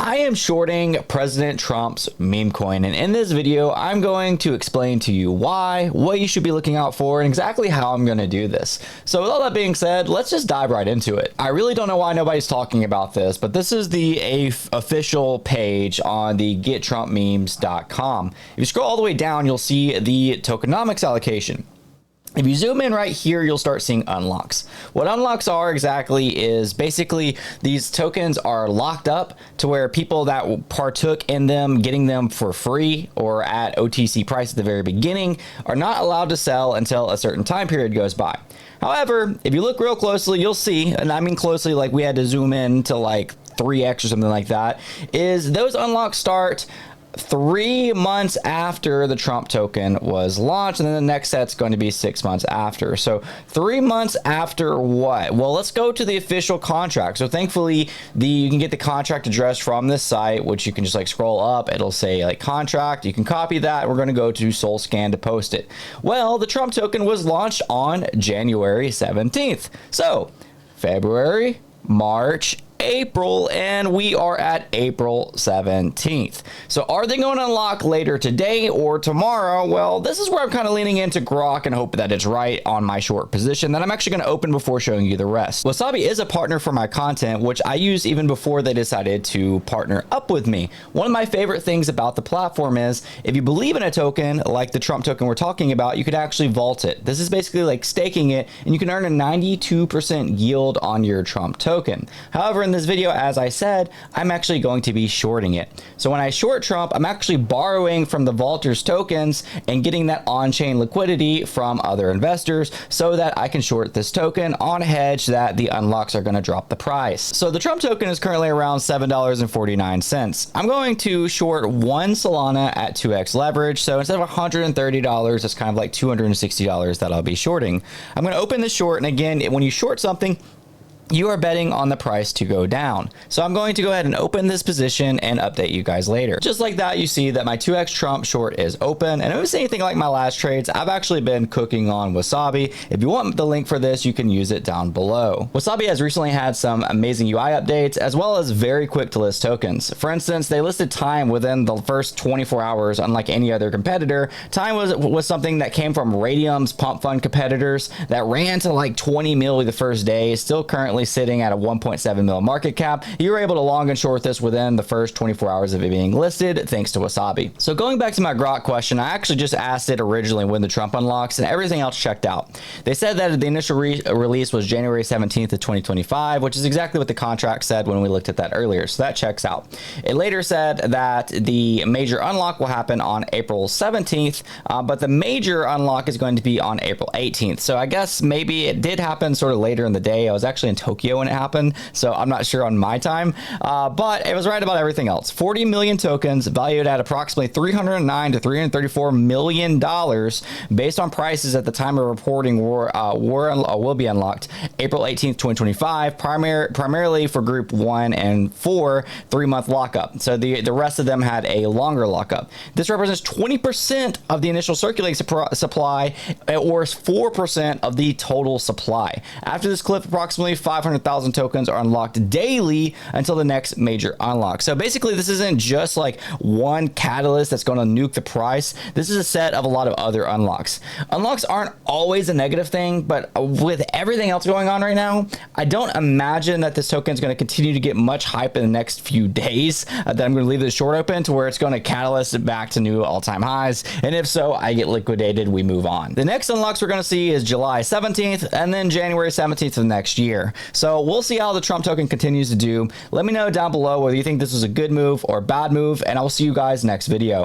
I am shorting President Trump's meme coin, and in this video I'm going to explain to you why, what you should be looking out for, and exactly how I'm going to do this. So with all that being said, let's just dive right into it. I really don't know why nobody's talking about this, but this is the official page on the gettrumpmemes.com. If you scroll all the way down, you'll see the tokenomics allocation. If you zoom in right here, you'll start seeing unlocks. What unlocks are exactly is basically these tokens are locked up to where people that partook in them, getting them for free or at OTC price at the very beginning, are not allowed to sell until a certain time period goes by. However, if you look real closely, you'll see, and I mean closely, like we had to zoom in to like 3x or something like that, is those unlocks start 3 months after the Trump token was launched, and then the next set's going to be 6 months after. So 3 months after what? Well, let's go to the official contract. So thankfully, you can get the contract address from this site, which you can just like scroll up. It'll say like contract. You can copy that. We're going to go to Solscan to post it. Well, the Trump token was launched on January 17th. So February, March, April, and we are at April 17th. So are they going to unlock later today or tomorrow? Well, this is where I'm kind of leaning into Grok and hope that it's right on my short position that I'm actually going to open before showing you the rest. Wasabi is a partner for my content, which I used even before they decided to partner up with me. One of my favorite things about the platform is if you believe in a token like the Trump token we're talking about, you could actually vault it. This is basically like staking it, and you can earn a 92% yield on your Trump token. However, in this video, as I said, I'm actually going to be shorting it. So when I short Trump, I'm actually borrowing from the vaulters tokens and getting that on-chain liquidity from other investors so that I can short this token on hedge that the unlocks are going to drop the price. So the Trump token is currently around $7.49. I'm going to short 1 Solana at 2x leverage. So instead of $130, it's kind of like $260 that I'll be shorting. I'm going to open the short, and again, when you short something, you are betting on the price to go down. So I'm going to go ahead and open this position and update you guys later. Just like that, you see that my 2x Trump short is open. And if it's anything like my last trades, I've actually been cooking on Wasabi. If you want the link for this, you can use it down below. Wasabi has recently had some amazing UI updates, as well as very quick to list tokens. For instance, they listed time within the first 24 hours, unlike any other competitor. Time was something that came from Radium's pump fund competitors that ran to like 20 mil the first day, still currently sitting at a 1.7 mil market cap. You were able to long and short this within the first 24 hours of it being listed, thanks to Wasabi. So going back to my Grok question, I actually just asked it originally when the Trump unlocks, and everything else checked out. They said that the initial release was January 17th of 2025, which is exactly what the contract said when we looked at that earlier. So that checks out. It later said that the major unlock will happen on April 17th, but the major unlock is going to be on April 18th. So I guess maybe it did happen sort of later in the day. I was actually in Tokyo when it happened, so I'm not sure on my time, but it was right about everything else. 40 million tokens valued at approximately $309 to $334 million based on prices at the time of reporting will be unlocked April 18th, 2025, primarily for group 1 and 4 3-month lockup. So the rest of them had a longer lockup. This represents 20% of the initial circulating supply, or 4% of the total supply. After this clip, approximately 500,000 tokens are unlocked daily until the next major unlock. So basically, this isn't just like one catalyst that's going to nuke the price. This is a set of a lot of other unlocks. Unlocks aren't always a negative thing, but with everything else going on right now, I don't imagine that this token is going to continue to get much hype in the next few days, that I'm going to leave this short open to where it's going to catalyst it back to new all-time highs. And if so, I get liquidated, we move on. The next unlocks we're going to see is July 17th and then January 17th of next year. So we'll see how the Trump token continues to do. Let me know down below whether you think this was a good move or bad move, and I'll see you guys next video.